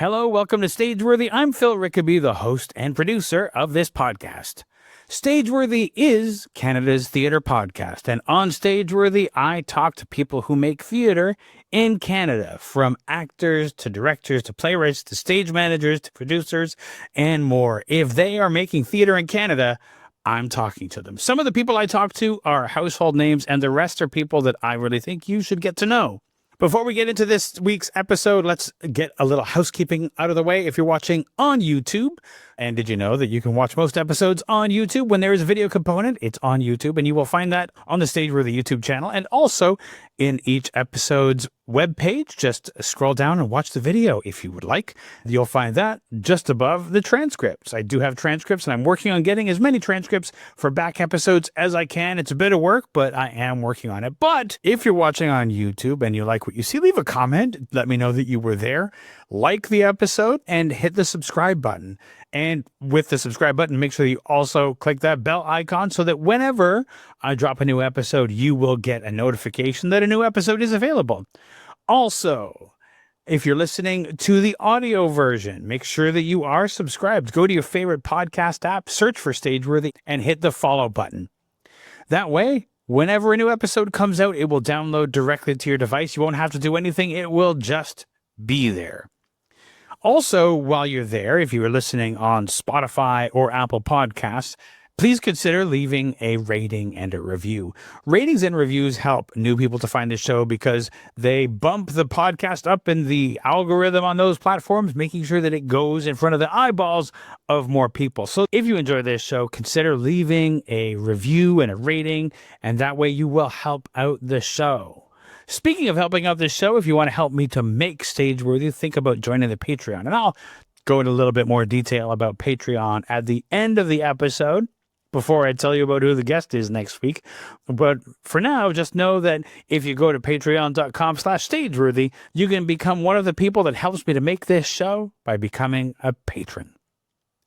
Hello, welcome to Stageworthy. I'm Phil Rickaby, the host and producer of this podcast. Stageworthy is Canada's theatre podcast, and on Stageworthy, I talk to people who make theatre in Canada, from actors to directors to playwrights to stage managers to producers and more. If they are making theatre in Canada, I'm talking to them. Some of the people I talk to are household names, and the rest are people that I really think you should get to know. Before we get into this week's episode, let's get a little housekeeping out of the way. If you're watching on YouTube, and did you know that you can watch most episodes on YouTube? When there is a video component, it's on YouTube, and you will find that on the Stageworthy YouTube channel, and also in each episode's webpage. Just scroll down and watch the video if you would like. You'll find that just above the transcripts. I do have transcripts, and I'm working on getting as many transcripts for back episodes as I can. It's a bit of work, but I am working on it. But if you're watching on YouTube and you like what you see, leave a comment. Let me know that you were there. Like the episode and hit the subscribe button. And with the subscribe button, make sure you also click that bell icon so that whenever I drop a new episode, you will get a notification that a new episode is available. Also, if you're listening to the audio version, make sure that you are subscribed. Go to your favorite podcast app, search for Stageworthy, and hit the follow button. That way, whenever a new episode comes out, it will download directly to your device. You won't have to do anything. It will just be there. Also, while you're there, if you are listening on Spotify or Apple Podcasts, please consider leaving a rating and a review. Ratings and reviews help new people to find the show because they bump the podcast up in the algorithm on those platforms, making sure that it goes in front of the eyeballs of more people. So if you enjoy this show, consider leaving a review and a rating, and that way you will help out the show. Speaking of helping out this show, if you want to help me to make Stageworthy, think about joining the Patreon. And I'll go into a little bit more detail about Patreon at the end of the episode before I tell you about who the guest is next week. But for now, just know that if you go to patreon.com/Stageworthy, you can become one of the people that helps me to make this show by becoming a patron.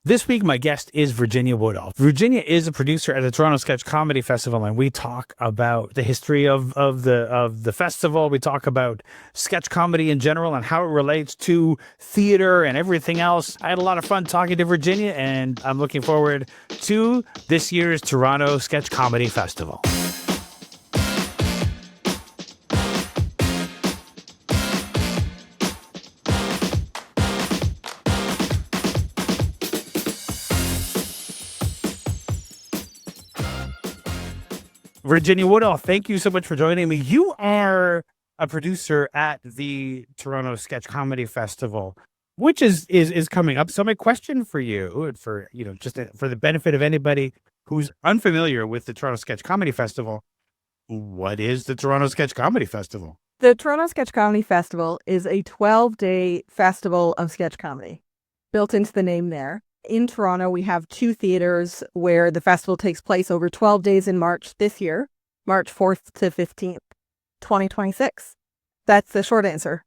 This week, my guest is Virginia Woodall. Virginia is a producer at the Toronto Sketch Comedy Festival, and we talk about the history of the festival. We talk about sketch comedy in general and how it relates to theater and everything else. I had a lot of fun talking to Virginia, and I'm looking forward to this year's Toronto Sketch Comedy Festival. Virginia Woodall, thank you so much for joining me. You are a producer at the Toronto Sketch Comedy Festival, which is coming up. So my question for you, for just for the benefit of anybody who's unfamiliar with the Toronto Sketch Comedy Festival, what is the Toronto Sketch Comedy Festival? The Toronto Sketch Comedy Festival is a 12-day festival of sketch comedy, built into the name there. In Toronto, we have two theaters where the festival takes place over 12 days in March this year, March 4th to 15th, 2026. That's the short answer.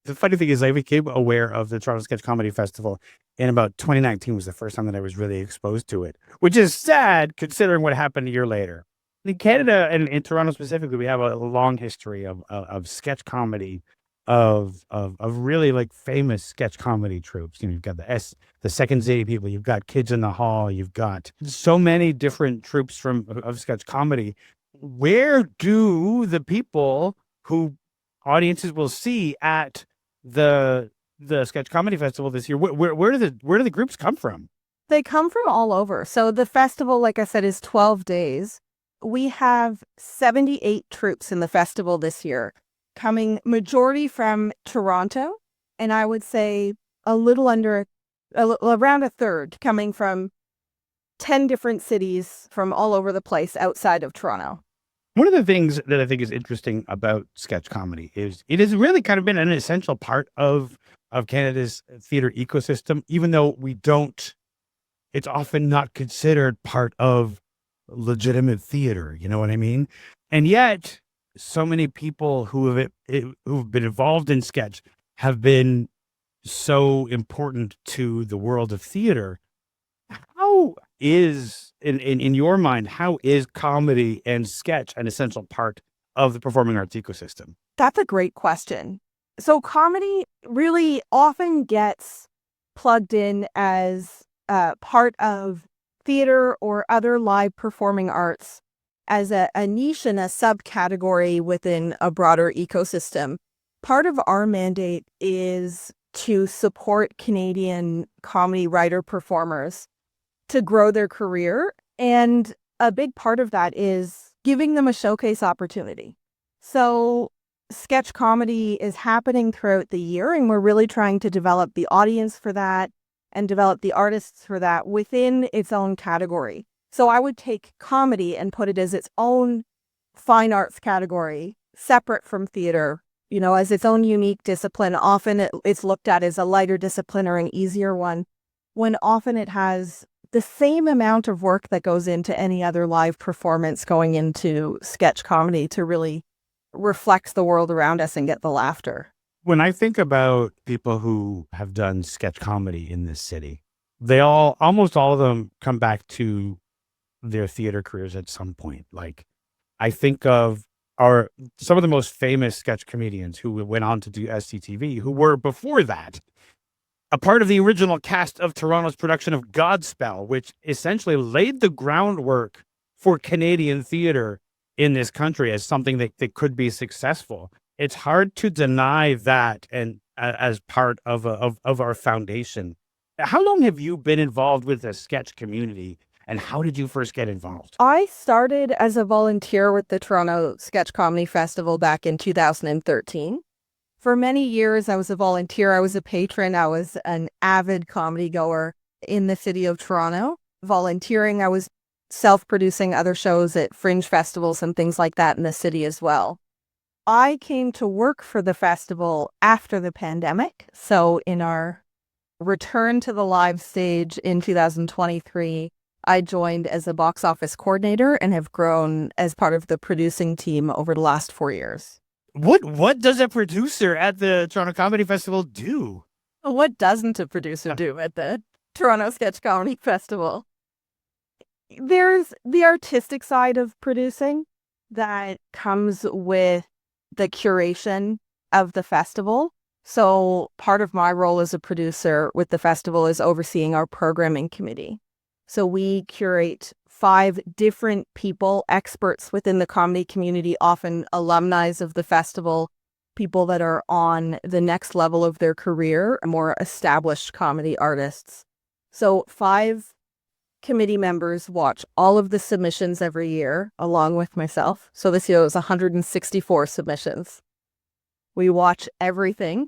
The funny thing is I became aware of the Toronto Sketch Comedy Festival in about 2019 was the first time that I was really exposed to it, which is sad considering what happened a year later. In Canada and in Toronto specifically, we have a long history of sketch comedy, of really like famous sketch comedy troupes. You've got the Second City People, you've got Kids in the Hall, you've got so many different troupes of sketch comedy. Where do the people who audiences will see at the Sketch Comedy Festival this year, where do the groups come from? They come from all over. So the festival, like I said, is 12 days. We have 78 troupes in the festival this year, coming majority from Toronto, and I would say around a third coming from 10 different cities from all over the place outside of Toronto. One of the things that I think is interesting about sketch comedy is it has really kind of been an essential part of Canada's theater ecosystem, even though it's often not considered part of legitimate theater, you know what I mean? And yet, so many people who've been involved in sketch have been so important to the world of theater. How is, in your mind, how is comedy and sketch an essential part of the performing arts ecosystem? That's a great question. So comedy really often gets plugged in as part of theater or other live performing arts as a niche and a subcategory within a broader ecosystem. Part of our mandate is to support Canadian comedy writer performers to grow their career. And a big part of that is giving them a showcase opportunity. So sketch comedy is happening throughout the year, and we're really trying to develop the audience for that and develop the artists for that within its own category. So I would take comedy and put it as its own fine arts category, separate from theater, as its own unique discipline. Often it's looked at as a lighter discipline or an easier one, when often it has the same amount of work that goes into any other live performance going into sketch comedy to really reflect the world around us and get the laughter. When I think about people who have done sketch comedy in this city, almost all of them come back to their theater careers at some point. Like, I think of some of the most famous sketch comedians who went on to do SCTV, who were before that a part of the original cast of Toronto's production of Godspell, which essentially laid the groundwork for Canadian theater in this country as something that could be successful. It's hard to deny that, and as part of our foundation. How long have you been involved with the sketch community, and how did you first get involved? I started as a volunteer with the Toronto Sketch Comedy Festival back in 2013. For many years, I was a volunteer. I was a patron. I was an avid comedy goer in the city of Toronto. Volunteering, I was self-producing other shows at fringe festivals and things like that in the city as well. I came to work for the festival after the pandemic. So in our return to the live stage in 2023, I joined as a box office coordinator and have grown as part of the producing team over the last 4 years. What does a producer at the Toronto Comedy Festival do? What doesn't a producer do at the Toronto Sketch Comedy Festival? There's the artistic side of producing that comes with the curation of the festival. So part of my role as a producer with the festival is overseeing our programming committee. So we curate 5 different people, experts within the comedy community, often alumni of the festival, people that are on the next level of their career, more established comedy artists. So 5 committee members watch all of the submissions every year, along with myself. So this year was 164 submissions. We watch everything,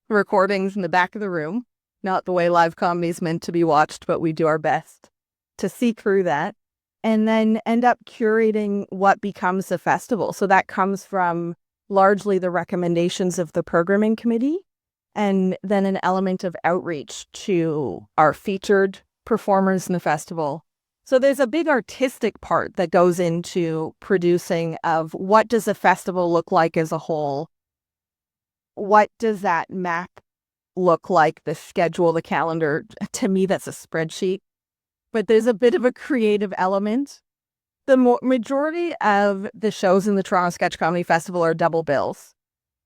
recordings in the back of the room, not the way live comedy is meant to be watched, but we do our best to see through that, and then end up curating what becomes a festival. So that comes from largely the recommendations of the programming committee, and then an element of outreach to our featured performers in the festival. So there's a big artistic part that goes into producing of what does a festival look like as a whole? What does that map look like? The schedule, the calendar, to me, that's a spreadsheet. But there's a bit of a creative element. The majority of the shows in the Toronto Sketch Comedy Festival are double bills.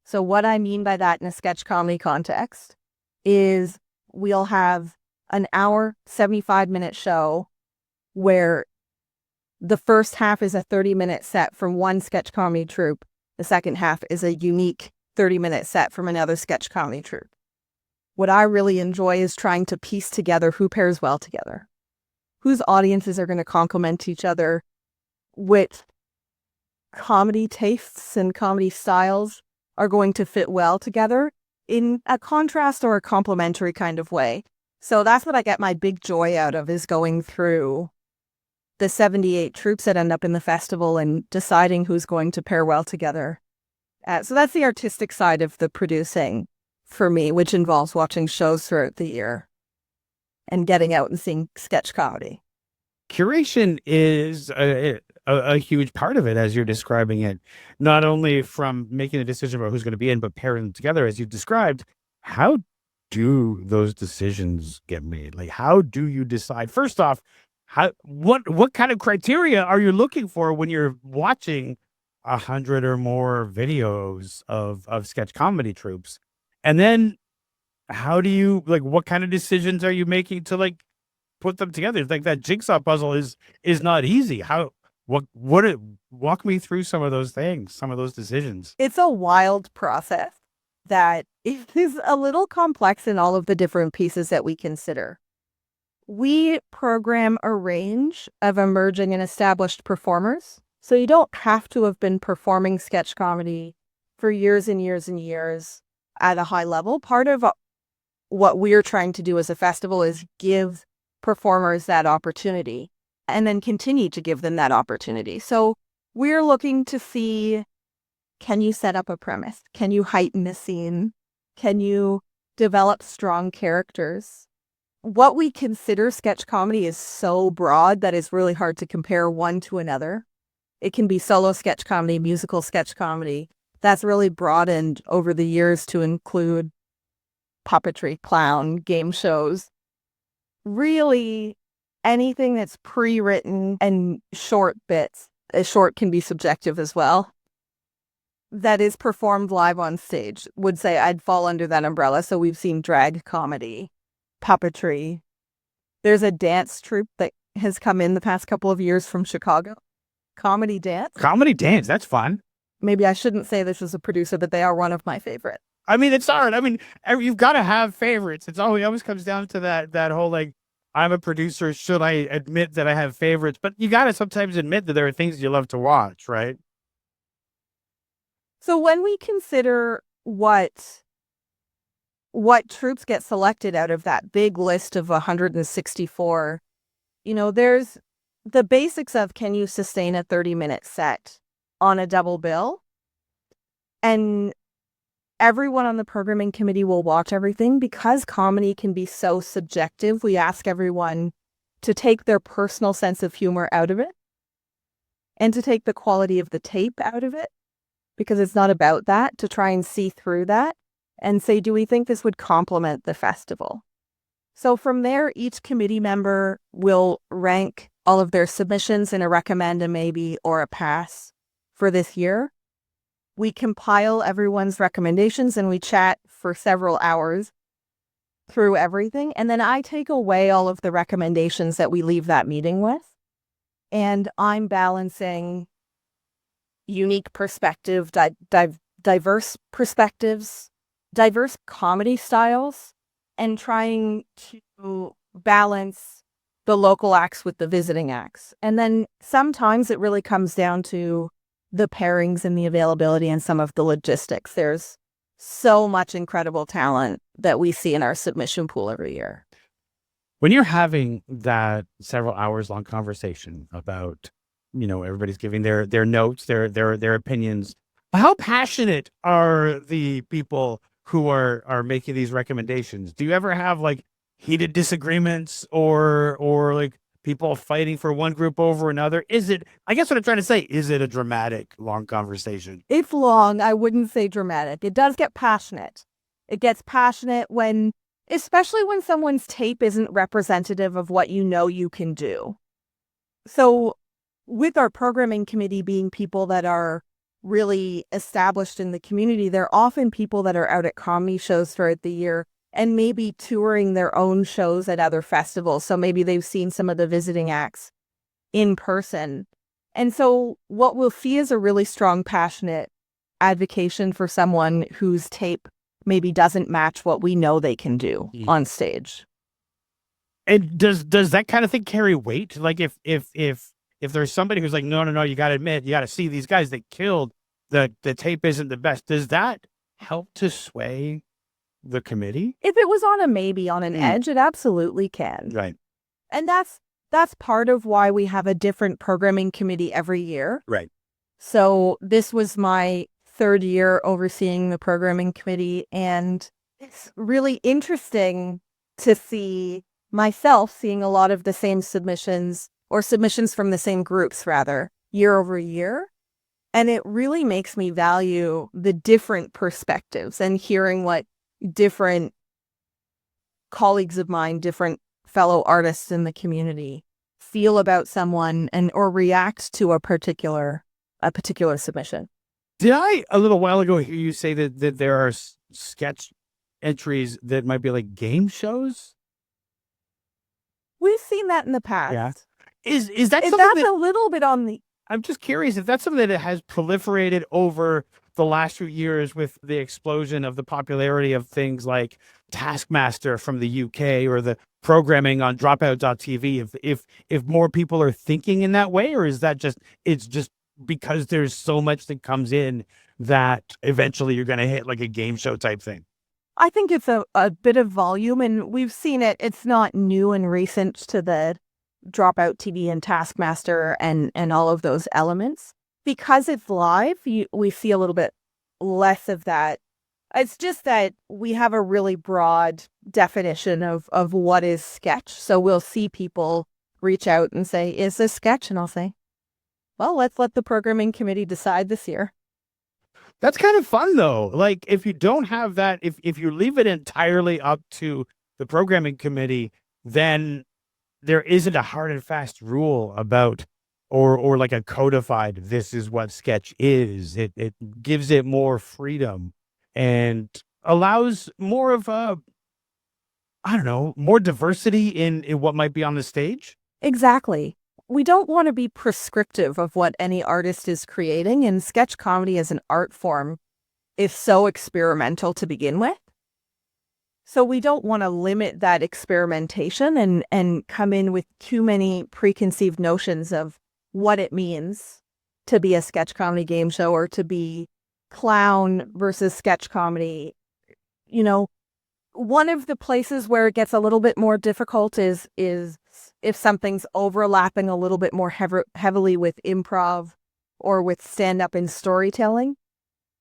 So what I mean by that in a sketch comedy context is we'll have an hour, 75-minute show where the first half is a 30-minute set from one sketch comedy troupe. The second half is a unique 30-minute set from another sketch comedy troupe. What I really enjoy is trying to piece together who pairs well together, whose audiences are going to complement each other, which comedy tastes and comedy styles are going to fit well together in a contrast or a complementary kind of way. So that's what I get my big joy out of, is going through the 78 troupes that end up in the festival and deciding who's going to pair well together. So that's the artistic side of the producing for me, which involves watching shows throughout the year and getting out and seeing sketch comedy. Curation is a huge part of it, as you're describing it, not only from making a decision about who's going to be in, but pairing them together, as you described. How do those decisions get made? Like, how do you decide? First off, what kind of criteria are you looking for when you're watching 100 or more videos of sketch comedy troupes. And then how do you, like, what kind of decisions are you making to, like, put them together? It's like that jigsaw puzzle is not easy. Walk me through some of those things, some of those decisions. It's a wild process that is a little complex in all of the different pieces that we consider. We program a range of emerging and established performers. So you don't have to have been performing sketch comedy for years and years and years at a high level. Part of what we're trying to do as a festival is give performers that opportunity and then continue to give them that opportunity. So we're looking to see, can you set up a premise? Can you heighten a scene? Can you develop strong characters? What we consider sketch comedy is so broad that it's really hard to compare one to another. It can be solo sketch comedy, musical sketch comedy. That's really broadened over the years to include puppetry, clown, game shows. Really, anything that's pre-written and short bits. A short can be subjective as well. That is performed live on stage. Would say I'd fall under that umbrella. So we've seen drag comedy, puppetry. There's a dance troupe that has come in the past couple of years from Chicago. Comedy dance. Comedy dance, that's fun. Maybe I shouldn't say this as a producer, but they are one of my favorites. I mean, it's hard. I mean, you've got to have favorites. It always comes down to that whole, like, I'm a producer. Should I admit that I have favorites? But you got to sometimes admit that there are things you love to watch, right? So when we consider what troupes get selected out of that big list of 164, there's the basics of, can you sustain a 30-minute set on a double bill? And everyone on the programming committee will watch everything. Because comedy can be so subjective, we ask everyone to take their personal sense of humor out of it and to take the quality of the tape out of it, because it's not about that, to try and see through that and say, do we think this would complement the festival? So from there, each committee member will rank all of their submissions in a recommend, a maybe, or a pass for this year. We compile everyone's recommendations and we chat for several hours through everything. And then I take away all of the recommendations that we leave that meeting with. And I'm balancing unique perspective, diverse perspectives, diverse comedy styles, and trying to balance the local acts with the visiting acts. And then sometimes it really comes down to the pairings and the availability and some of the logistics. There's so much incredible talent that we see in our submission pool every year. When you're having that several hours long conversation about, everybody's giving their notes, their opinions, how passionate are the people who are making these recommendations? Do you ever have, like, heated disagreements or like people fighting for one group over another? I guess what I'm trying to say, is it a dramatic, long conversation? It's long. I wouldn't say dramatic. It does get passionate. It gets passionate especially when someone's tape isn't representative of what you can do. So with our programming committee being people that are really established in the community, they're often people that are out at comedy shows throughout the year and maybe touring their own shows at other festivals. So maybe they've seen some of the visiting acts in person. And so what we'll see is a really strong, passionate advocation for someone whose tape maybe doesn't match what we know they can do on stage. And does that kind of thing carry weight? Like if there's somebody who's like, no, you got to admit, you got to see these guys that killed, the tape isn't the best. Does that help to sway the committee? If it was on a maybe, on an edge, it absolutely can. Right. And that's part of why we have a different programming committee every year. Right. So this was my third year overseeing the programming committee, and it's really interesting to see myself seeing a lot of the same submissions, or submissions from the same groups rather, year over year. And it really makes me value the different perspectives and hearing what different colleagues of mine, different fellow artists in the community feel about someone or react to a particular a particular submission. Did I, a little while ago, hear you say that there are sketch entries that might be like game shows? We've seen that in the Yeah. past. Is that something That's that, a little bit on the I'm just curious if that's something that has proliferated over the last few years with the explosion of the popularity of things like Taskmaster from the UK or the programming on dropout.tv, if more people are thinking in that way, or is that just, it's just because there's so much that comes in that eventually you're going to hit like a game show type thing? I think it's a bit of volume, and we've seen it. It's not new and recent to the Dropout TV and Taskmaster and all of those elements. Because it's live, we see a little bit less of that. It's just that we have a really broad definition of what is sketch. So we'll see people reach out and say, is this sketch? And I'll say, well, let's let the programming committee decide this year. That's kind of fun though. Like if you don't have that, if you leave it entirely up to the programming committee, then there isn't a hard and fast rule about, or like a codified, this is what sketch is. It gives it more freedom and allows more of a, I don't know, more diversity in what might be on the stage. Exactly. We don't want to be prescriptive of what any artist is creating, and sketch comedy as an art form is so experimental to begin with. So we don't want to limit that experimentation and come in with too many preconceived notions of what it means to be a sketch comedy game show or to be clown versus sketch comedy. You know, one of the places where it gets a little bit more difficult is if something's overlapping a little bit more heavily with improv or with stand-up and storytelling,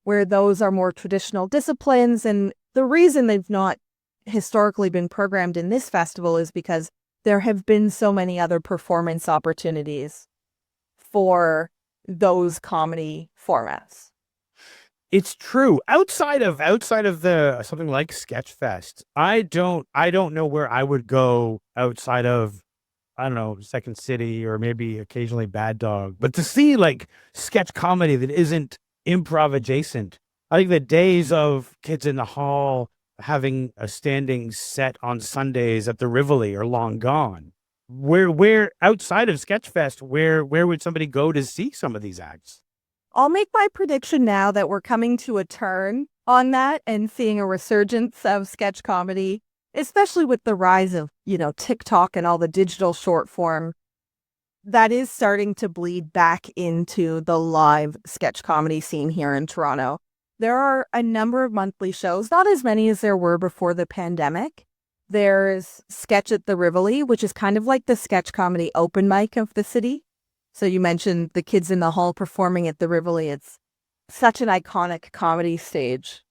where those are more traditional disciplines. And the reason they've not historically been programmed in this festival is because there have been so many other performance opportunities for those comedy formats. It's true. Outside of the something like Sketchfest, I don't know where I would go outside of, I don't know, Second City or maybe occasionally Bad Dog. But to see like sketch comedy that isn't improv adjacent, I think the days of Kids in the Hall having a standing set on Sundays at the Rivoli are long gone. Where outside of Sketchfest, where would somebody go to see some of these acts? I'll make my prediction now that we're coming to a turn on that and seeing a resurgence of sketch comedy, especially with the rise of, TikTok and all the digital short form. That is starting to bleed back into the live sketch comedy scene here in Toronto. There are a number of monthly shows, not as many as there were before the pandemic. There's Sketch at the Rivoli, which is kind of like the sketch comedy open mic of the city. So you mentioned the Kids in the Hall performing at the Rivoli. It's such an iconic comedy stage.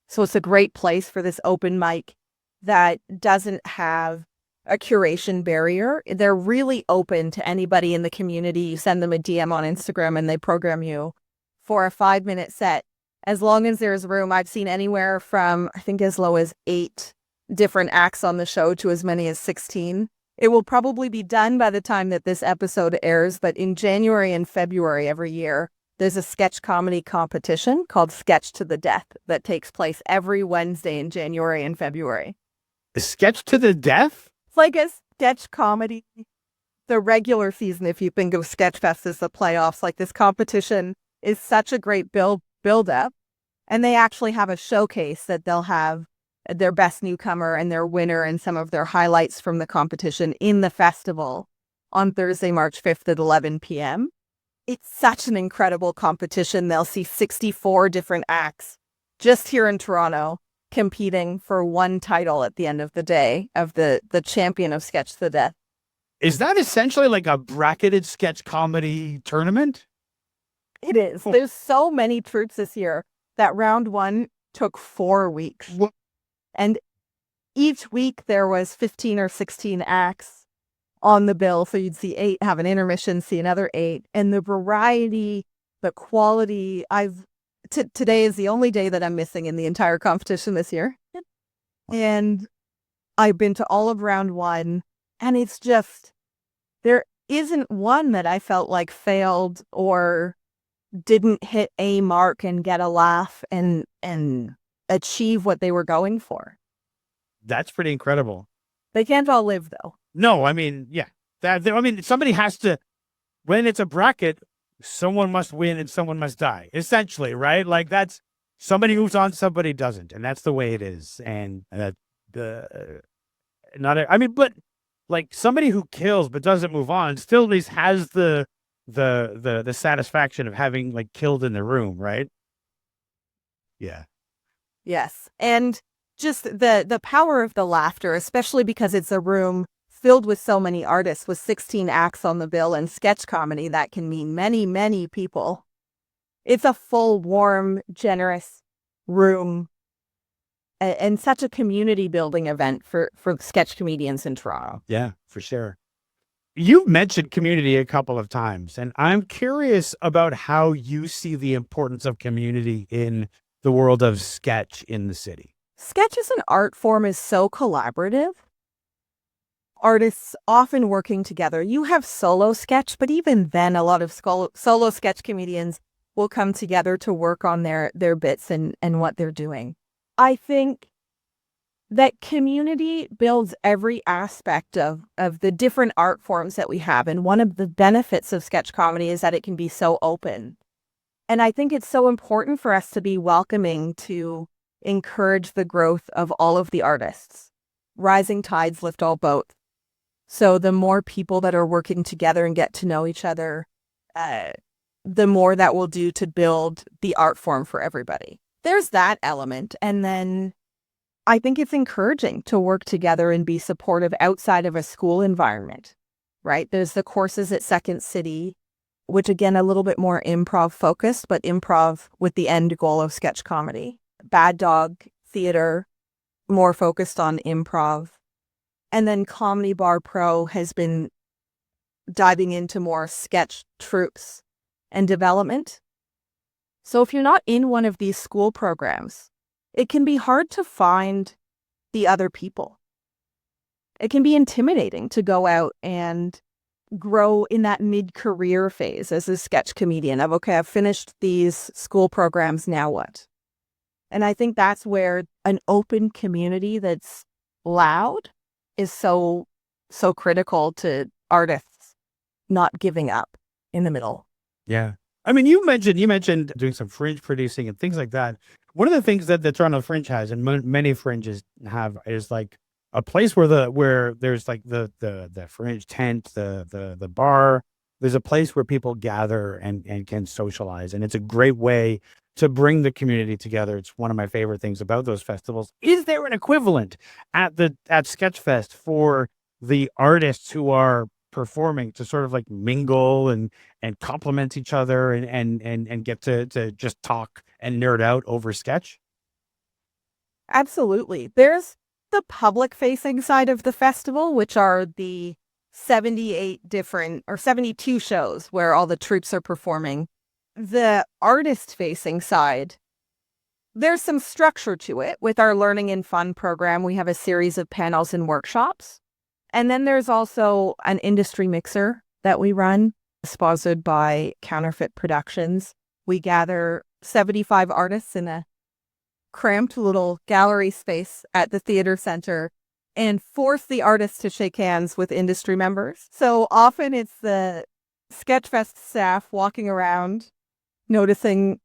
So it's a great place for this open mic that doesn't have a curation barrier. They're really open to anybody in the community. You send them a DM on Instagram and they program you for a 5-minute set. As long as there's room, I've seen anywhere from, I think, as low as 8 different acts on the show to as many as 16. It will probably be done by the time that this episode airs, but in January and February every year, there's a sketch comedy competition called Sketch to the Death that takes place every Wednesday in January and February. Sketch to the Death? It's like a sketch comedy. The regular season, if you think of Sketchfest as the playoffs, like this competition is such a great build up. And they actually have a showcase that they'll have their best newcomer and their winner and some of their highlights from the competition in the festival on Thursday, March 5th at 11 p.m. It's such an incredible competition. They'll see 64 different acts just here in Toronto competing for one title at the end of the day of the champion of Sketch to the Death. Is that essentially like a bracketed sketch comedy tournament? It is. There's so many troupes this year that round one took 4 weeks. What? And each week there was 15 or 16 acts on the bill. So you'd see 8, have an intermission, see another 8. And the variety, the quality, today is the only day that I'm missing in the entire competition this year. And I've been to all of round one, and it's just, there isn't one that I felt like failed or didn't hit a mark and get a laugh and achieve what they were going for. That's pretty incredible. They can't all live, though. No, I mean, yeah. Somebody has to, when it's a bracket, someone must win and someone must die, essentially, right? Like that's, somebody moves on, somebody doesn't. And that's the way it is. And that, but like somebody who kills but doesn't move on still at least has the satisfaction of having like killed in the room, right? Yeah. Yes. And just the power of the laughter, especially because it's a room filled with so many artists with 16 acts on the bill and sketch comedy, that can mean many, many people. It's a full, warm, generous room and such a community building event for sketch comedians in Toronto. Yeah, for sure. You've mentioned community a couple of times, and I'm curious about how you see the importance of community in the world of sketch in the city. Sketch as an art form is so collaborative. Artists often working together. You have solo sketch, but even then, a lot of solo sketch comedians will come together to work on their bits and what they're doing. I think that community builds every aspect of the different art forms that we have. And one of the benefits of sketch comedy is that it can be so open. And I think it's so important for us to be welcoming, to encourage the growth of all of the artists. Rising tides lift all boats. So the more people that are working together and get to know each other, the more that will do to build the art form for everybody. There's that element. And then I think it's encouraging to work together and be supportive outside of a school environment, right? There's the courses at Second City, which again, a little bit more improv focused, but improv with the end goal of sketch comedy. Bad Dog Theater, more focused on improv. And then Comedy Bar Pro has been diving into more sketch troupes and development. So if you're not in one of these school programs, it can be hard to find the other people. It can be intimidating to go out and grow in that mid-career phase as a sketch comedian of, okay, I've finished these school programs, now what? And I think that's where an open community that's loud is so critical to artists not giving up in the middle. Yeah. I mean, you mentioned doing some fringe producing and things like that. One of the things that the Toronto Fringe has, and many fringes have, is like a place where there's like the fringe tent, the bar. There's a place where people gather and can socialize, and it's a great way to bring the community together. It's one of my favorite things about those festivals. Is there an equivalent at Sketchfest for the artists who are performing to sort of like mingle and compliment each other and get to just talk and nerd out over sketch? Absolutely. There's the public facing side of the festival, which are the 78 different or 72 shows where all the troupes are performing. The artist facing side, there's some structure to it. With our Learning and Fun program, we have a series of panels and workshops. And then there's also an industry mixer that we run, sponsored by Counterfeit Productions. We gather 75 artists in a cramped little gallery space at the theater center and force the artists to shake hands with industry members. So often it's the Sketchfest staff walking around, noticing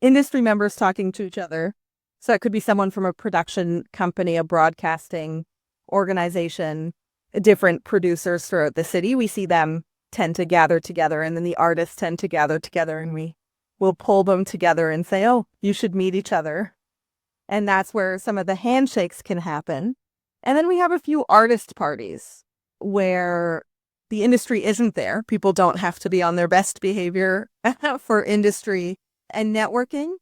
industry members talking to each other. So it could be someone from a production company, a broadcasting organization, different producers throughout the city. We see them tend to gather together, and then the artists tend to gather together, and we will pull them together and say, oh, you should meet each other. And that's where some of the handshakes can happen. And then we have a few artist parties where the industry isn't there. People don't have to be on their best behavior for industry and networking.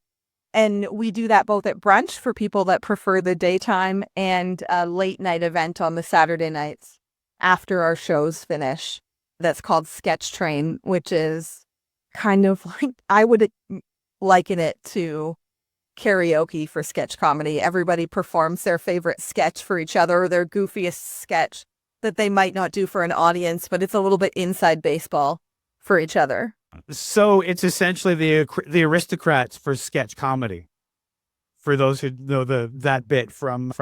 And we do that both at brunch for people that prefer the daytime and a late night event on the Saturday nights after our shows finish. That's called Sketch Train, which is kind of like, I would liken it to karaoke for sketch comedy. Everybody performs their favorite sketch for each other, or their goofiest sketch that they might not do for an audience, but it's a little bit inside baseball for each other. So it's essentially the aristocrats for sketch comedy. For those who know that bit from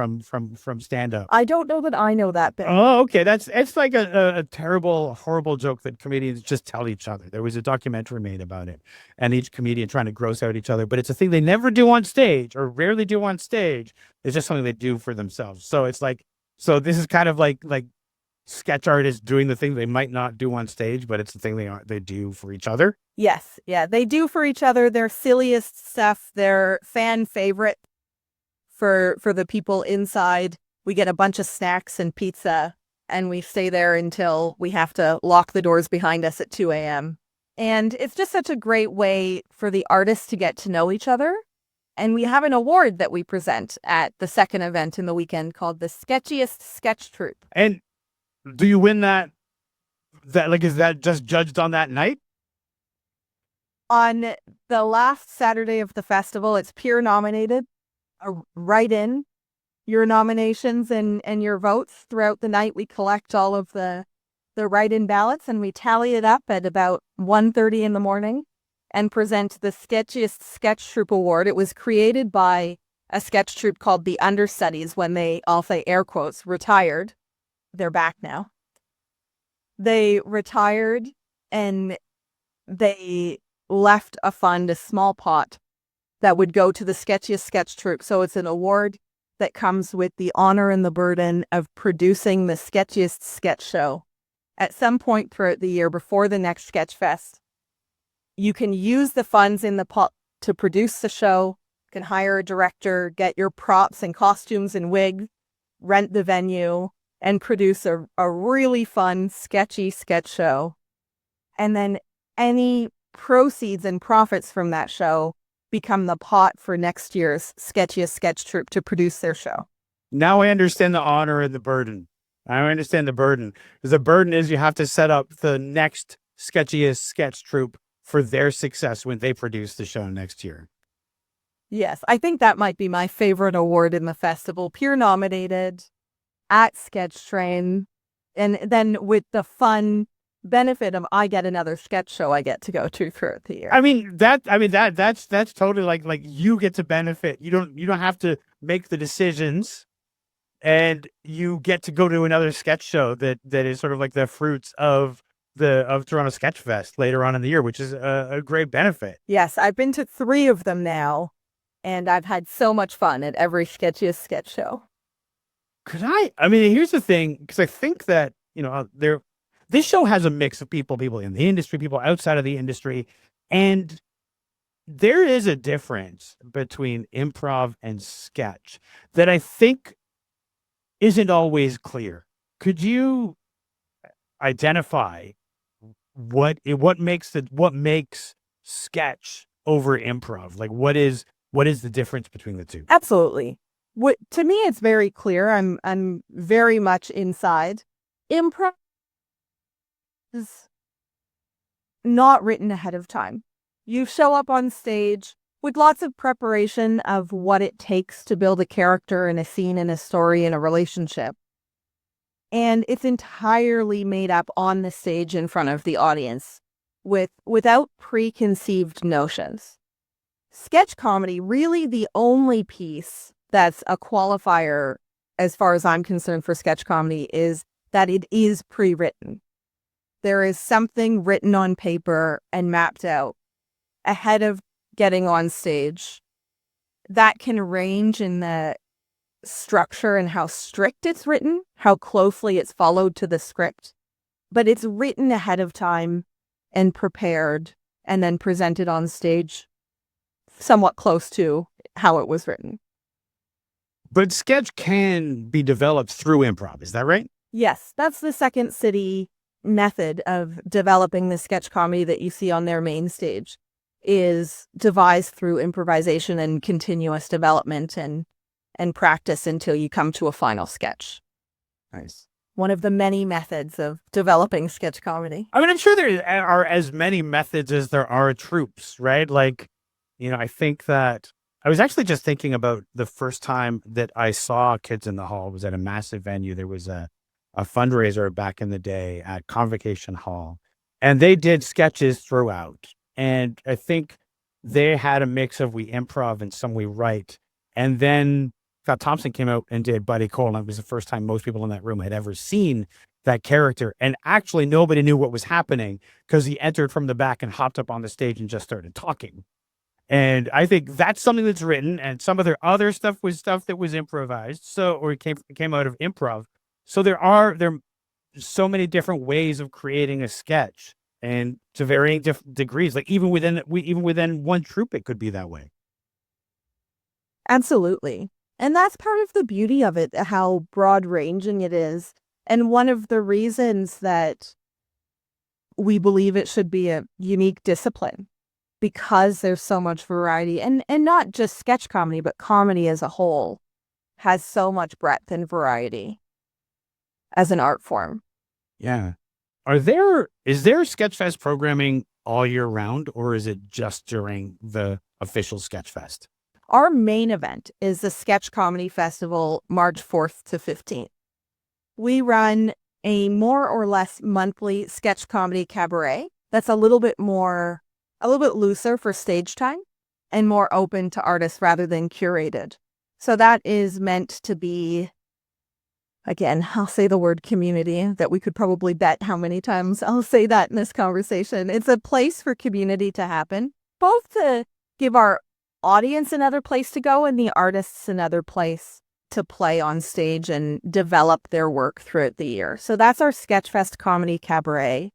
stand up. I don't know that I know that bit. Oh, okay. It's like a terrible, horrible joke that comedians just tell each other. There was a documentary made about it, and each comedian trying to gross out each other. But it's a thing they never do on stage, or rarely do on stage. It's just something they do for themselves. So it's like, so this is kind of like sketch artists doing the thing they might not do on stage, but it's the thing they do for each other. Yes, yeah, they do for each other their silliest stuff, their fan favorite for the people inside. We get a bunch of snacks and pizza, and we stay there until we have to lock the doors behind us at 2 a.m. And it's just such a great way for the artists to get to know each other. And we have an award that we present at the second event in the weekend called the Sketchiest Sketch Troupe. And do you win that? Is that just judged on that night? On the last Saturday of the festival, it's peer nominated. Write in your nominations and your votes throughout the night. We collect all of the write-in ballots, and we tally it up at about 1:30 in the morning and present the Sketchiest Sketch Troupe Award. It was created by a sketch troupe called the Understudies when they, I'll say air quotes, retired. They're back now. They retired, and they left a fund, a small pot, that would go to the sketchiest sketch troupe. So it's an award that comes with the honor and the burden of producing the sketchiest sketch show at some point throughout the year before the next Sketchfest. You can use the funds in the pot to produce the show, you can hire a director, get your props and costumes and wigs, rent the venue, and produce a really fun, sketchy sketch show. And then any proceeds and profits from that show become the pot for next year's sketchiest sketch troupe to produce their show. Now I understand the honor and the burden. I understand the burden. Because the burden is you have to set up the next sketchiest sketch troupe for their success when they produce the show next year. Yes, I think that might be my favorite award in the festival. Peer nominated at Sketch Train, and then with the fun benefit of I get another sketch show I get to go to throughout the year. That's totally like you get to benefit. You don't have to make the decisions, and you get to go to another sketch show that is sort of like the fruits of Toronto Sketchfest later on in the year, which is a great benefit. Yes, I've been to 3 of them now, and I've had so much fun at every sketchiest sketch show. Here's the thing, because I think that, this show has a mix of people in the industry, people outside of the industry, and there is a difference between improv and sketch that I think isn't always clear. Could you identify what makes sketch over improv? Like, what is the difference between the two? Absolutely. To me, it's very clear. I'm very much inside. Improv is not written ahead of time. You show up on stage with lots of preparation of what it takes to build a character and a scene and a story and a relationship. And it's entirely made up on the stage in front of the audience without preconceived notions. Sketch comedy, really the only piece that's a qualifier, as far as I'm concerned, for sketch comedy is that it is pre-written. There is something written on paper and mapped out ahead of getting on stage that can range in the structure and how strict it's written, how closely it's followed to the script, but it's written ahead of time and prepared and then presented on stage somewhat close to how it was written. But sketch can be developed through improv, is that right? Yes, that's the Second City method of developing the sketch comedy that you see on their main stage, is devised through improvisation and continuous development and practice until you come to a final sketch. Nice. One of the many methods of developing sketch comedy. I'm sure there are as many methods as there are troupes, right? Like, I think that I was actually just thinking about the first time that I saw Kids in the Hall was at a massive venue. There was a fundraiser back in the day at Convocation Hall, And they did sketches throughout. And I think they had a mix of we improv and some we write. And then Scott Thompson came out and did Buddy Cole. And it was the first time most people in that room had ever seen that character. And actually, nobody knew what was happening because he entered from the back and hopped up on the stage and just started talking. And I think that's something that's written. And some of their other stuff was stuff that was improvised. Or it came out of improv. So there are so many different ways of creating a sketch, and to varying different degrees. Like even within one troupe, it could be that way. Absolutely. And that's part of the beauty of it, how broad ranging it is. And one of the reasons that we believe it should be a unique discipline, because there's so much variety, and not just sketch comedy, but comedy as a whole has so much breadth and variety as an art form. Yeah. Is there Sketchfest programming all year round, or is it just during the official Sketchfest? Our main event is the Sketch Comedy Festival, March 4th to 15th. We run a more or less monthly sketch comedy cabaret that's a little bit looser for stage time and more open to artists rather than curated. So that is meant to be, again, I'll say the word community that we could probably bet how many times I'll say that in this conversation. It's a place for community to happen, both to give our audience another place to go and the artists another place to play on stage and develop their work throughout the year. So that's our Sketchfest Comedy Cabaret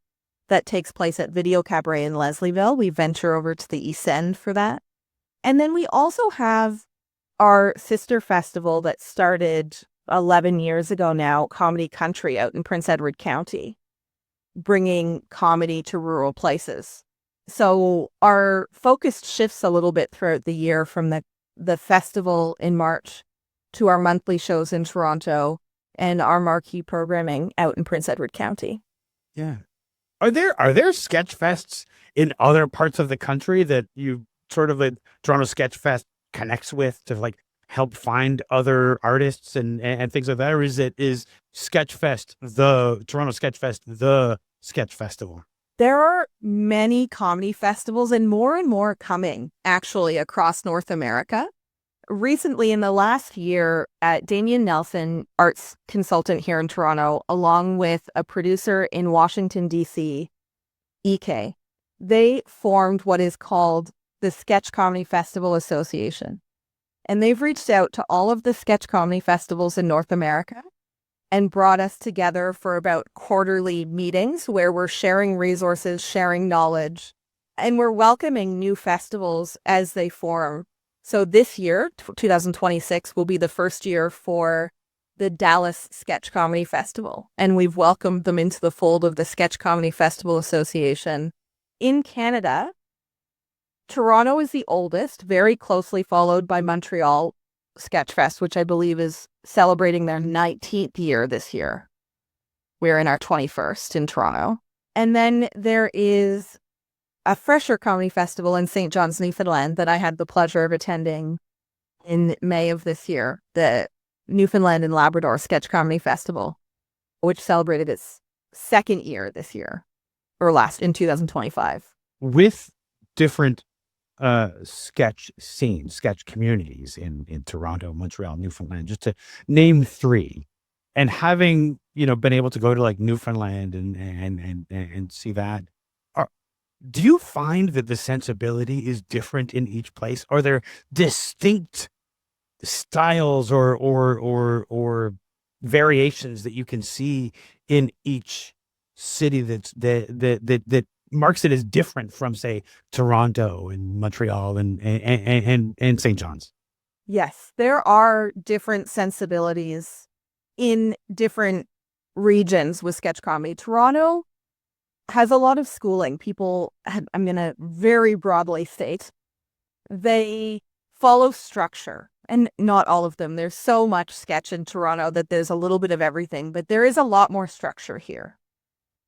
that takes place at Video Cabaret in Leslieville. We venture over to the East End for that. And then we also have our sister festival that started 11 years ago now, Comedy Country, out in Prince Edward County, bringing comedy to rural places. So our focus shifts a little bit throughout the year from the festival in March to our monthly shows in Toronto and our marquee programming out in Prince Edward County. Yeah. Are there sketch fests in other parts of the country that you sort of, like, Toronto Sketch Fest connects with to like help find other artists and things like that? Or is Sketchfest, the Toronto Sketch Fest, the sketch festival? There are many comedy festivals and more coming actually across North America. Recently, in the last year, Damien Nelson, arts consultant here in Toronto, along with a producer in Washington, D.C., EK, they formed what is called the Sketch Comedy Festival Association. And they've reached out to all of the sketch comedy festivals in North America and brought us together for about quarterly meetings where we're sharing resources, sharing knowledge, and we're welcoming new festivals as they form. So this year, 2026, will be the first year for the Dallas Sketch Comedy Festival, and we've welcomed them into the fold of the Sketch Comedy Festival Association. In Canada, Toronto is the oldest, very closely followed by Montreal Sketchfest, which I believe is celebrating their 19th year this year. We're in our 21st in Toronto. And then there is a fresher comedy festival in St. John's, Newfoundland that I had the pleasure of attending in May of this year, the Newfoundland and Labrador Sketch Comedy Festival, which celebrated its second year this year, or in 2025. With different sketch scenes, sketch communities in Toronto, Montreal, Newfoundland, just to name three, and having, been able to go to like Newfoundland and see that, do you find that the sensibility is different in each place? Are there distinct styles or variations that you can see in each city that marks it as different from, say, Toronto and Montreal and St. John's? Yes, there are different sensibilities in different regions with sketch comedy. Toronto has a lot of schooling. People, I'm going to very broadly state, they follow structure, and not all of them. There's so much sketch in Toronto that there's a little bit of everything, but there is a lot more structure here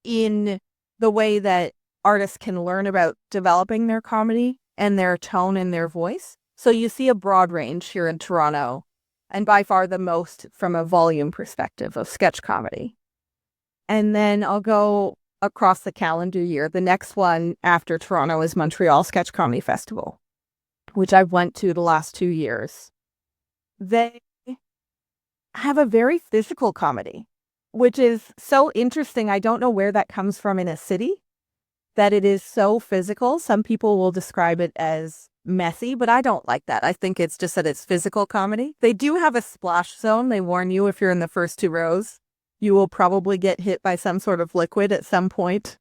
in the way that artists can learn about developing their comedy and their tone and their voice. So you see a broad range here in Toronto, and by far the most from a volume perspective of sketch comedy. And then I'll go across the calendar year. The next one after Toronto is Montreal Sketch Comedy Festival, which I've went to the last 2 years. They have a very physical comedy, which is so interesting. I don't know where that comes from in a city, that it is so physical. Some people will describe it as messy, but I don't like that. I think it's just that it's physical comedy. They do have a splash zone. They warn you if you're in the first 2 rows, you will probably get hit by some sort of liquid at some point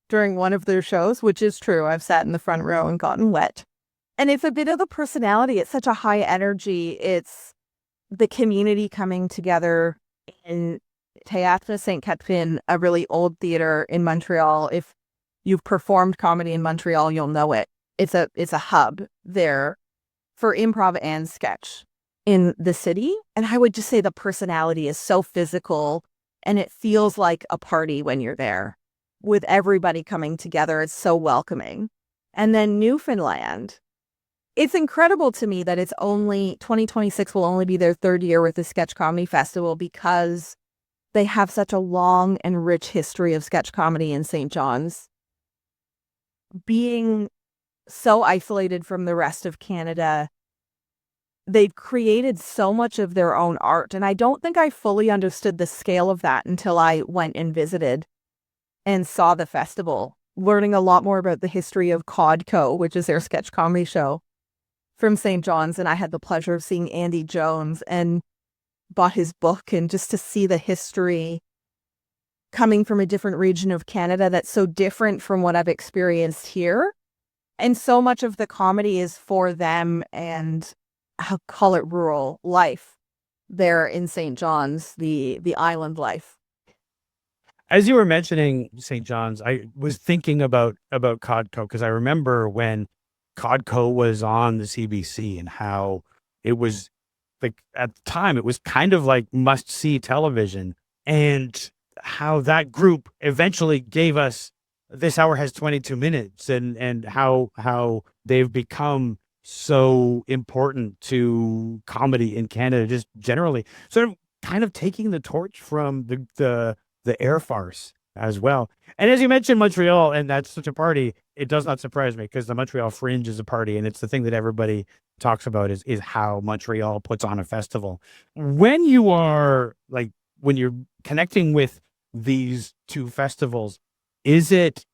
during one of their shows, which is true. I've sat in the front row and gotten wet. And it's a bit of the personality. It's such a high energy. It's the community coming together in Théâtre Sainte-Catherine, a really old theater in Montreal. If you've performed comedy in Montreal, you'll know it. It's a hub there for improv and sketch in the city. And I would just say the personality is so physical, and it feels like a party when you're there with everybody coming together. It's so welcoming. And then Newfoundland. It's incredible to me that it's only 2026 will only be their 3rd year with the Sketch Comedy Festival, because they have such a long and rich history of sketch comedy in St. John's. Being so isolated from the rest of Canada, they've created so much of their own art. And I don't think I fully understood the scale of that until I went and visited and saw the festival, learning a lot more about the history of Codco, which is their sketch comedy show from St. John's. And I had the pleasure of seeing Andy Jones and bought his book, and just to see the history coming from a different region of Canada that's so different from what I've experienced here. And so much of the comedy is for them, and I'll call it rural life there in St. John's, the island life. As you were mentioning St. John's, I was thinking about Codco, because I remember when Codco was on the CBC and how it was like, at the time, it was kind of like must-see television, and how that group eventually gave us This Hour Has 22 Minutes, and how they've become so important to comedy in Canada, just generally, sort of kind of taking the torch from the air farce as well. And as you mentioned Montreal, and that's such a party, it does not surprise me, because the Montreal Fringe is a party, and it's the thing that everybody talks about is how Montreal puts on a festival. When you're connecting with these 2 festivals, is it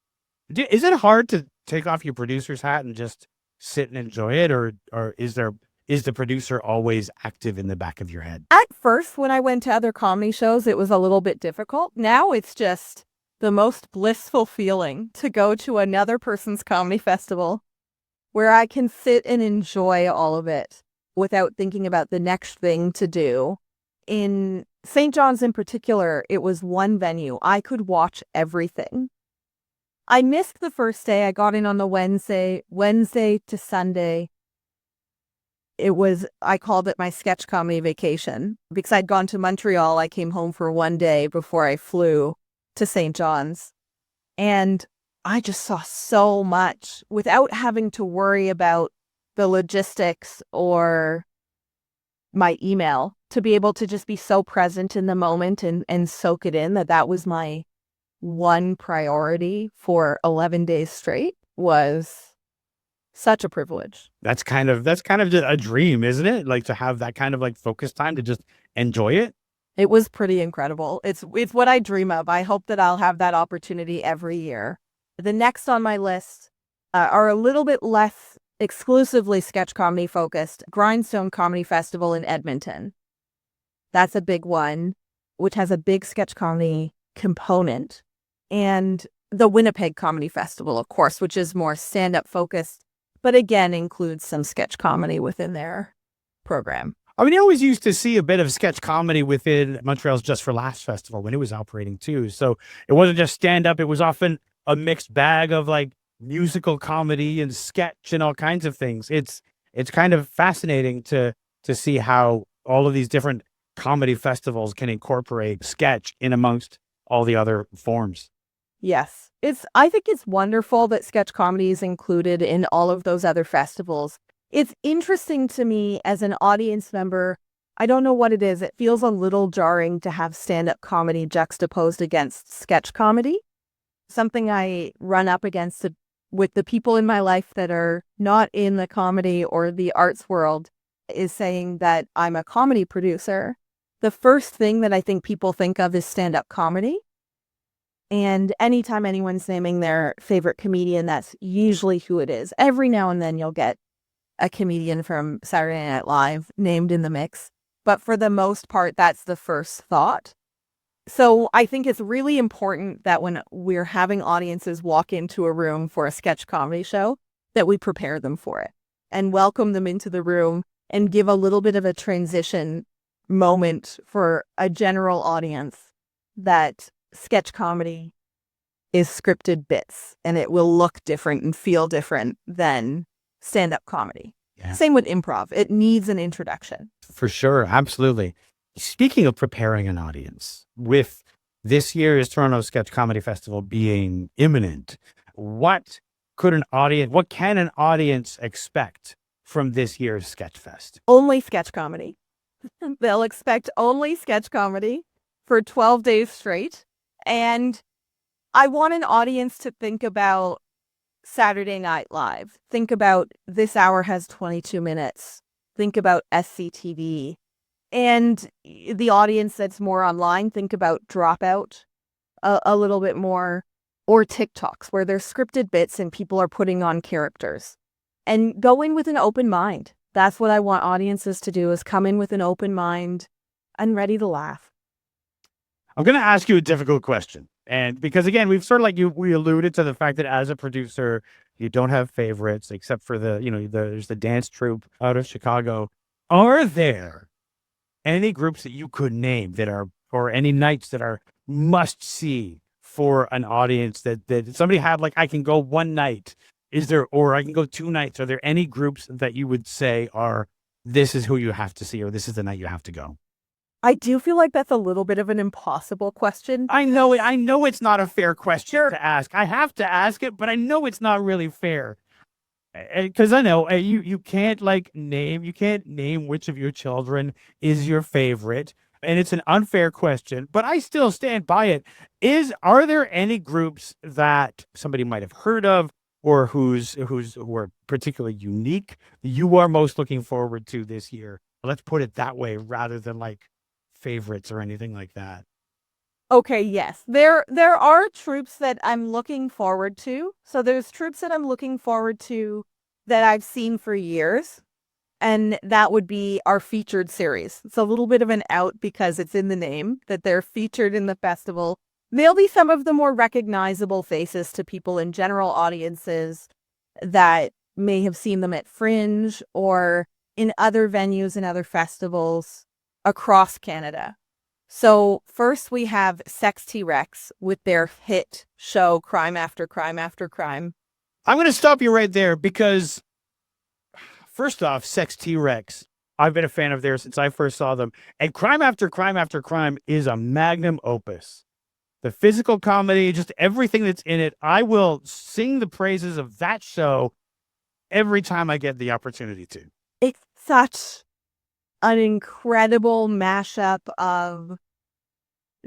hard to take off your producer's hat and just sit and enjoy it, or is the producer always active in the back of your head? At first, when I went to other comedy shows, it was a little bit difficult. Now it's just the most blissful feeling to go to another person's comedy festival where I can sit and enjoy all of it without thinking about the next thing to do. In St. John's in particular, it was one venue. I could watch everything. I missed the first day. I got in on the Wednesday to Sunday. I called it my sketch comedy vacation, because I'd gone to Montreal. I came home for 1 day before I flew to St. John's. And I just saw so much without having to worry about the logistics or my email, to be able to just be so present in the moment and soak it in. That was my one priority for 11 days straight. Was such a privilege. That's kind of a dream, isn't it? Like, to have that kind of like focus time to just enjoy it. It was pretty incredible. It's what I dream of. I hope that I'll have that opportunity every year. The next on my list are a little bit less exclusively sketch comedy focused. Grindstone Comedy Festival in Edmonton. That's a big one, which has a big sketch comedy component. And the Winnipeg Comedy Festival, of course, which is more stand-up focused, but again includes some sketch comedy within their program. I mean, you always used to see a bit of sketch comedy within Montreal's Just for Laughs festival when it was operating too. So it wasn't just stand-up. It was often a mixed bag of like musical comedy and sketch and all kinds of things. It's kind of fascinating to see how all of these different comedy festivals can incorporate sketch in amongst all the other forms. Yes. I think it's wonderful that sketch comedy is included in all of those other festivals. It's interesting to me as an audience member. I don't know what it is. It feels a little jarring to have stand-up comedy juxtaposed against sketch comedy. something I run up against with the people in my life that are not in the comedy or the arts world is saying that I'm a comedy producer. The first thing that I think people think of is stand-up comedy. And anytime anyone's naming their favorite comedian, that's usually who it is. Every now and then you'll get a comedian from Saturday Night Live named in the mix. But for the most part, that's the first thought. So I think it's really important that when we're having audiences walk into a room for a sketch comedy show, that we prepare them for it and welcome them into the room and give a little bit of a transition moment for a general audience that sketch comedy is scripted bits and it will look different and feel different than stand-up comedy. Yeah. Same with improv. It needs an introduction. For sure. Absolutely. Speaking of preparing an audience, with this year's Toronto Sketch Comedy Festival being imminent, what can an audience expect from this year's Sketchfest? Only sketch comedy. They'll expect only sketch comedy for 12 days straight. And I want an audience to think about Saturday Night Live. Think about This Hour Has 22 Minutes. Think about SCTV. And the audience that's more online, think about Dropout a little bit more, or TikToks where there's scripted bits and people are putting on characters. And go in with an open mind. That's what I want audiences to do, is come in with an open mind and ready to laugh. I'm going to ask you a difficult question. And because, again, we've sort of we alluded to the fact that as a producer, you don't have favorites except for there's the dance troupe out of Chicago. Are there any groups that you could name that are, or any nights that are must see for an audience that somebody had, I can go one night, or I can go 2 nights? Are there any groups that you would say this is who you have to see, or this is the night you have to go? I do feel like that's a little bit of an impossible question. I know it's not a fair question to ask. I have to ask it, but I know it's not really fair. Because I know you can't name which of your children is your favorite, and it's an unfair question, but I still stand by it. Are there any groups that somebody might have heard of, or who are particularly unique, you are most looking forward to this year? Let's put it that way, rather than favorites or anything like that. Okay, yes. There are troupes that I'm looking forward to. So there's troupes that I'm looking forward to that I've seen for years. And that would be our featured series. It's a little bit of an out because it's in the name that they're featured in the festival. They'll be some of the more recognizable faces to people in general audiences that may have seen them at Fringe or in other venues and other festivals across Canada. So first we have Sex T-Rex with their hit show Crime After Crime After Crime. I'm going to stop you right there because, first off, Sex T-Rex, I've been a fan of theirs since I first saw them. And Crime After Crime After Crime is a magnum opus. The physical comedy, just everything that's in it. I will sing the praises of that show every time I get the opportunity to. It's such an incredible mashup of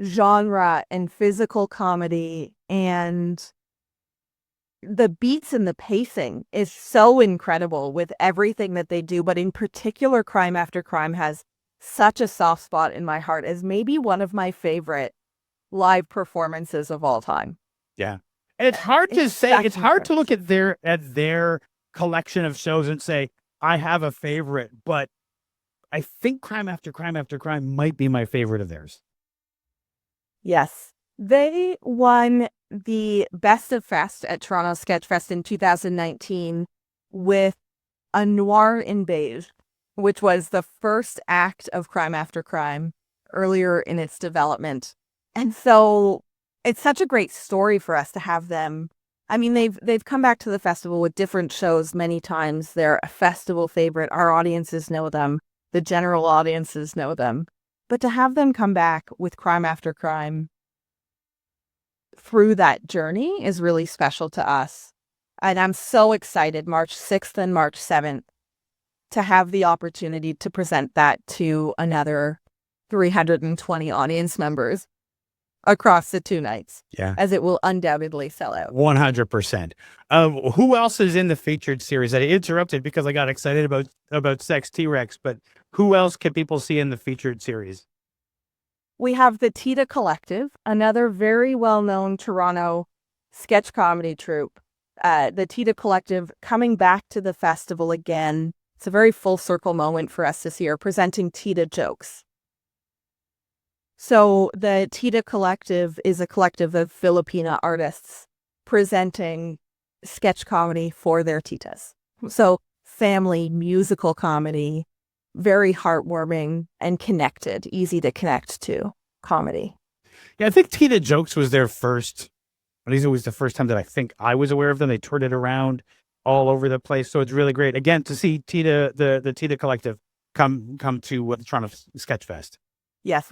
genre and physical comedy, and the beats and the pacing is so incredible with everything that they do. But in particular, Crime After Crime has such a soft spot in my heart as maybe one of my favorite live performances of all time. Yeah. And it's hard to say, it's hard to look at their collection of shows and say, I have a favorite, but I think Crime After Crime After Crime might be my favorite of theirs. Yes. They won the Best of Fest at Toronto Sketchfest in 2019 with A Noir in Beige, which was the first act of Crime After Crime earlier in its development. And so it's such a great story for us to have them. I mean, they've come back to the festival with different shows many times. They're a festival favorite. Our audiences know them. The general audiences know them. But to have them come back with Crime After Crime through that journey is really special to us. And I'm so excited, March 6th and March 7th, to have the opportunity to present that to another 320 audience members across the 2 nights. Yeah. As it will undoubtedly sell out. 100%. Who else is in the featured series? I interrupted because I got excited about Sex T-Rex, but who else can people see in the featured series? We have the Tita Collective, another very well-known Toronto sketch comedy troupe. The Tita Collective coming back to the festival again. It's a very full circle moment for us this year, presenting Tita jokes. So the Tita Collective is a collective of Filipina artists presenting sketch comedy for their titas. So family musical comedy, very heartwarming and connected, easy to connect to comedy. Yeah, I think Tita Jokes was their first, at least it was the first time that I think I was aware of them. They toured it around all over the place. So it's really great, again, to see Tita, the Tita Collective come to the Toronto Sketchfest. Yes,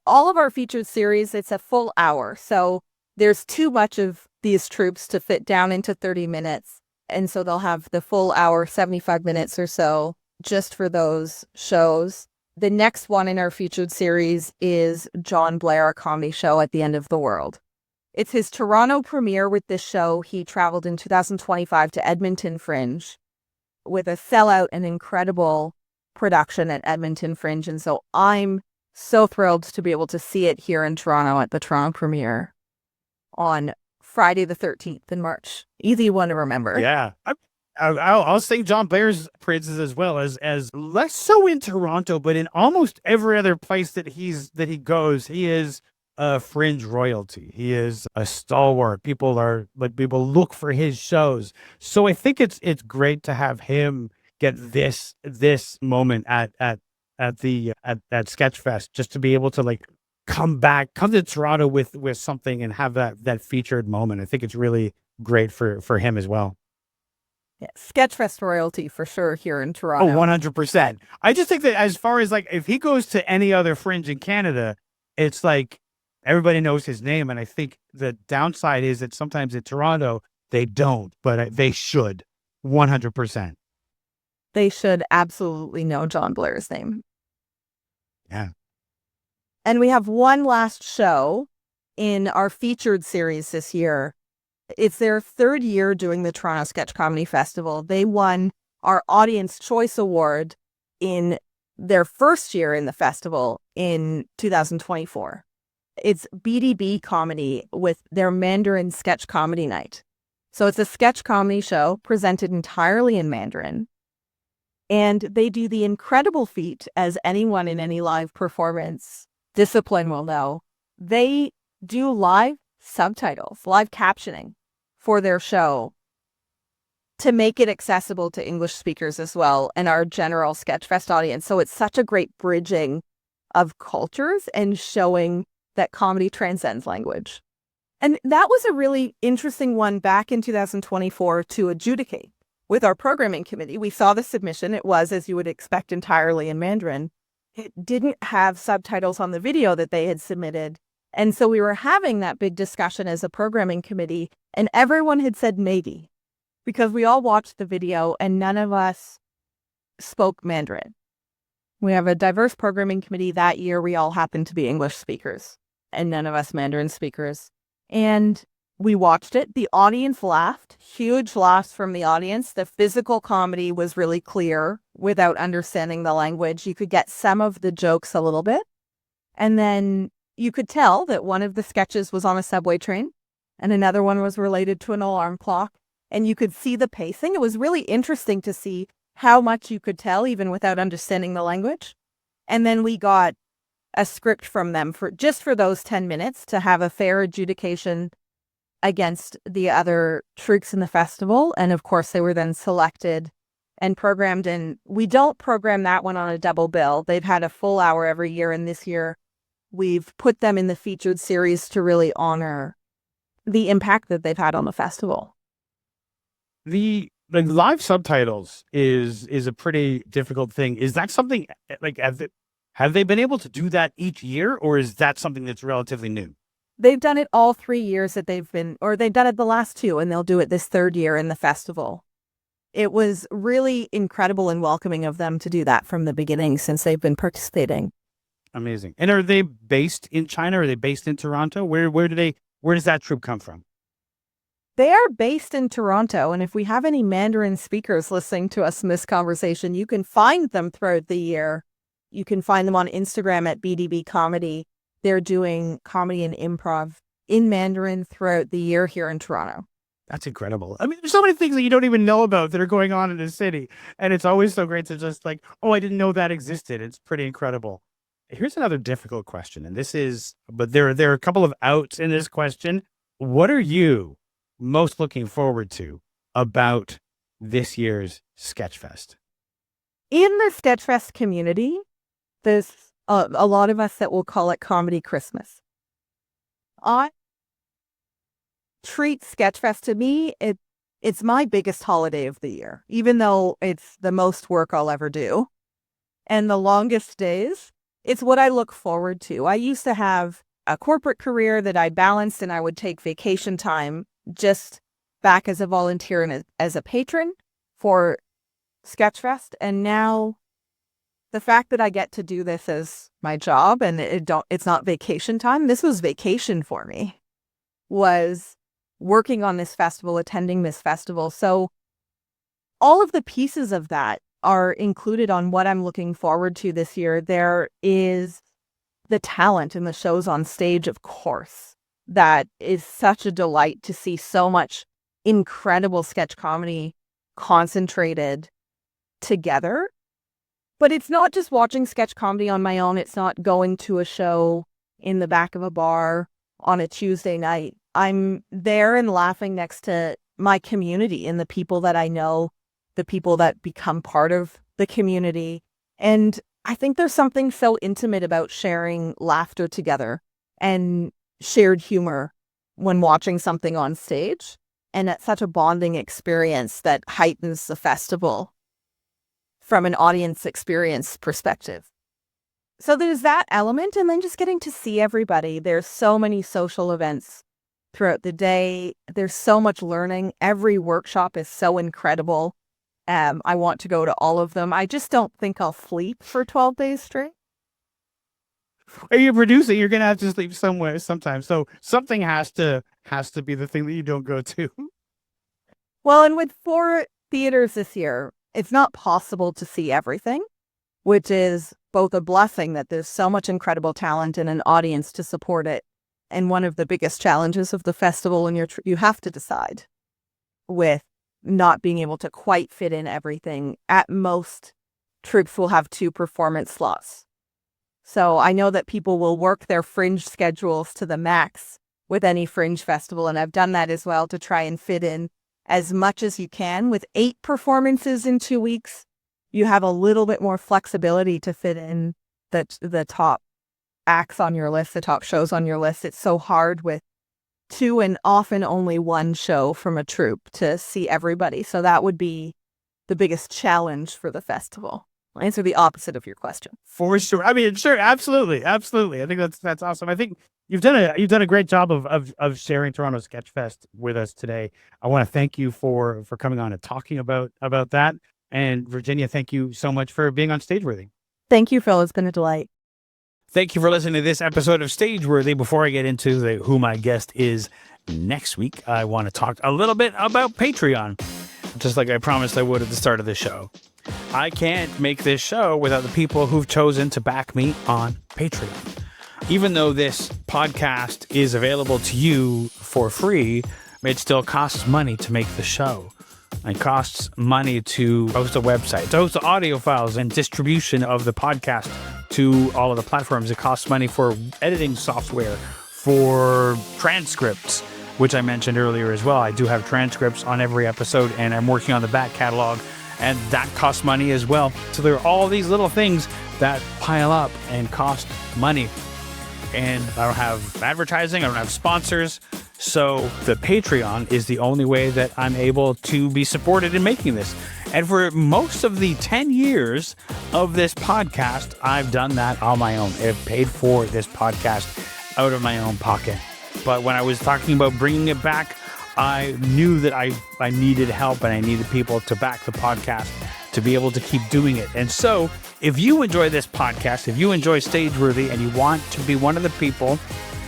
all of our featured series, it's a full hour. So there's too much of these troupes to fit down into 30 minutes. And so they'll have the full hour, 75 minutes or so, just for those shows. The next one in our featured series is John Blair, a comedy show at the end of the world. It's his Toronto premiere with this show. He traveled in 2025 to Edmonton Fringe with a sellout and incredible production at Edmonton Fringe. And so I'm so thrilled to be able to see it here in Toronto at the Toronto premiere on Friday the 13th in March. Easy one to remember. Yeah. I'll sing John Blair's praises as well, as less so in Toronto, but in almost every other place that he goes, he is a fringe royalty. He is a stalwart. People look for his shows. So I think it's great to have him get this moment at Sketchfest, just to be able to come to Toronto with something and have that featured moment. I think it's really great for him as well. Yeah, Sketchfest royalty for sure here in Toronto. Oh, 100%. I just think that as far as if he goes to any other fringe in Canada, it's everybody knows his name. And I think the downside is that sometimes in Toronto, they don't, but they should. 100%. They should absolutely know John Blair's name. Yeah. And we have one last show in our featured series this year. It's their 3rd year doing the Toronto Sketch Comedy Festival. They won our Audience Choice Award in their first year in the festival in 2024. It's BDB Comedy with their Mandarin Sketch Comedy Night. So it's a sketch comedy show presented entirely in Mandarin. And they do the incredible feat, as anyone in any live performance discipline will know. They do live subtitles, live captioning for their show to make it accessible to English speakers as well and our general Sketchfest audience. So it's such a great bridging of cultures and showing that comedy transcends language. And that was a really interesting one back in 2024 to adjudicate. With our programming committee, we saw the submission. It was, as you would expect, entirely in Mandarin. It didn't have subtitles on the video that they had submitted. And so we were having that big discussion as a programming committee, and everyone had said maybe, because we all watched the video and none of us spoke Mandarin. We have a diverse programming committee that year. We all happened to be English speakers and none of us Mandarin speakers. And we watched it. The audience laughed, huge laughs from the audience. The physical comedy was really clear without understanding the language. You could get some of the jokes a little bit. And then you could tell that one of the sketches was on a subway train and another one was related to an alarm clock. And you could see the pacing. It was really interesting to see how much you could tell even without understanding the language. And then we got a script from them for those 10 minutes to have a fair adjudication against the other troupes in the festival. And of course, they were then selected and programmed. And we don't program that one on a double bill. They've had a full hour every year. And this year, we've put them in the featured series to really honor the impact that they've had on the festival. The live subtitles is a pretty difficult thing. Is that something have they been able to do that each year, or is that something that's relatively new? They've done it all 3 years that they've done it the last 2, and they'll do it this 3rd year in the festival. It was really incredible and welcoming of them to do that from the beginning since they've been participating. Amazing. And are they based in China? Are they based in Toronto? Where does that troupe come from? They are based in Toronto, and if we have any Mandarin speakers listening to us in this conversation, you can find them throughout the year. You can find them on Instagram at BDB Comedy. They're doing comedy and improv in Mandarin throughout the year here in Toronto. That's incredible. I mean, there's so many things that you don't even know about that are going on in the city. And it's always so great to just like, oh, I didn't know that existed. It's pretty incredible. Here's another difficult question. And there are a couple of outs in this question. What are you most looking forward to about this year's Sketchfest? In the Sketchfest community, there's a lot of us that will call it Comedy Christmas. I treat Sketchfest, to me, it's my biggest holiday of the year, even though it's the most work I'll ever do. And the longest days, it's what I look forward to. I used to have a corporate career that I balanced, and I would take vacation time just back as a volunteer and as a patron for Sketchfest. And now the fact that I get to do this as my job and it's not vacation time, this was vacation for me, was working on this festival, attending this festival. So all of the pieces of that are included on what I'm looking forward to this year. There is the talent in the shows on stage, of course. That is such a delight to see so much incredible sketch comedy concentrated together. But it's not just watching sketch comedy on my own. It's not going to a show in the back of a bar on a Tuesday night. I'm there and laughing next to my community and the people that I know, the people that become part of the community. And I think there's something so intimate about sharing laughter together and shared humor when watching something on stage. And it's such a bonding experience that heightens the festival from an audience experience perspective. So there's that element, and then just getting to see everybody. There's so many social events throughout the day. There's so much learning. Every workshop is so incredible. I want to go to all of them. I just don't think I'll sleep for 12 days straight. Are you producing? You're going to have to sleep somewhere sometime. So something has to be the thing that you don't go to. Well, and with 4 theaters this year, it's not possible to see everything, which is both a blessing that there's so much incredible talent and an audience to support it. And one of the biggest challenges of the festival, and you have to decide with not being able to quite fit in everything. At most, troupes will have 2 performance slots. So I know that people will work their fringe schedules to the max with any fringe festival, and I've done that as well to try and fit in as much as you can. With 8 performances in 2 weeks, you have a little bit more flexibility to fit in the top acts on your list, the top shows on your list. It's so hard with 2 and often only 1 show from a troupe to see everybody. So that would be the biggest challenge for the festival. I'll answer the opposite of your question. For sure. I mean, sure, absolutely. I think that's awesome. I think you've done a great job of sharing Toronto Sketchfest with us today. I want to thank you for coming on and talking about that. And Virginia, thank you so much for being on Stageworthy. Thank you, Phil. It's been a delight. Thank you for listening to this episode of Stageworthy. Before I get into who my guest is next week, I want to talk a little bit about Patreon, just like I promised I would at the start of the show. I can't make this show without the people who've chosen to back me on Patreon. Even though this podcast is available to you for free, it still costs money to make the show. It costs money to host a website, to host the audio files and distribution of the podcast to all of the platforms. It costs money for editing software, for transcripts, which I mentioned earlier as well. I do have transcripts on every episode, and I'm working on the back catalog, and that costs money as well. So there are all these little things that pile up and cost money. And I don't have advertising, I don't have sponsors. So the Patreon is the only way that I'm able to be supported in making this. And for most of the 10 years of this podcast, I've done that on my own. I've paid for this podcast out of my own pocket. But when I was talking about bringing it back, I knew that I needed help and I needed people to back the podcast to be able to keep doing it. And so if you enjoy this podcast, if you enjoy Stageworthy and you want to be one of the people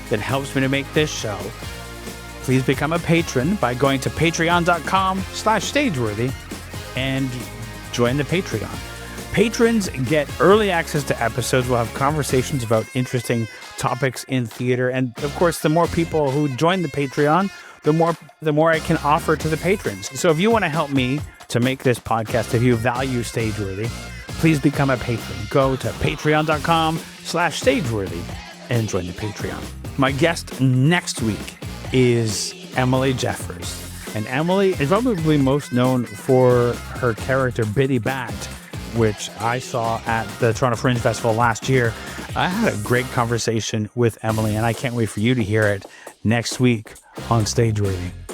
that helps me to make this show, please become a patron by going to patreon.com/Stageworthy and join the Patreon. Patrons get early access to episodes. We'll have conversations about interesting topics in theater. And of course, the more people who join the Patreon, the more I can offer to the patrons. So if you want to help me to make this podcast, if you value Stageworthy, please become a patron. Go to patreon.com/Stageworthy and join the Patreon. My guest next week is Emily Jeffers. And Emily is probably most known for her character Biddy Bat, which I saw at the Toronto Fringe Festival last year. I had a great conversation with Emily, and I can't wait for you to hear it next week on Stageworthy.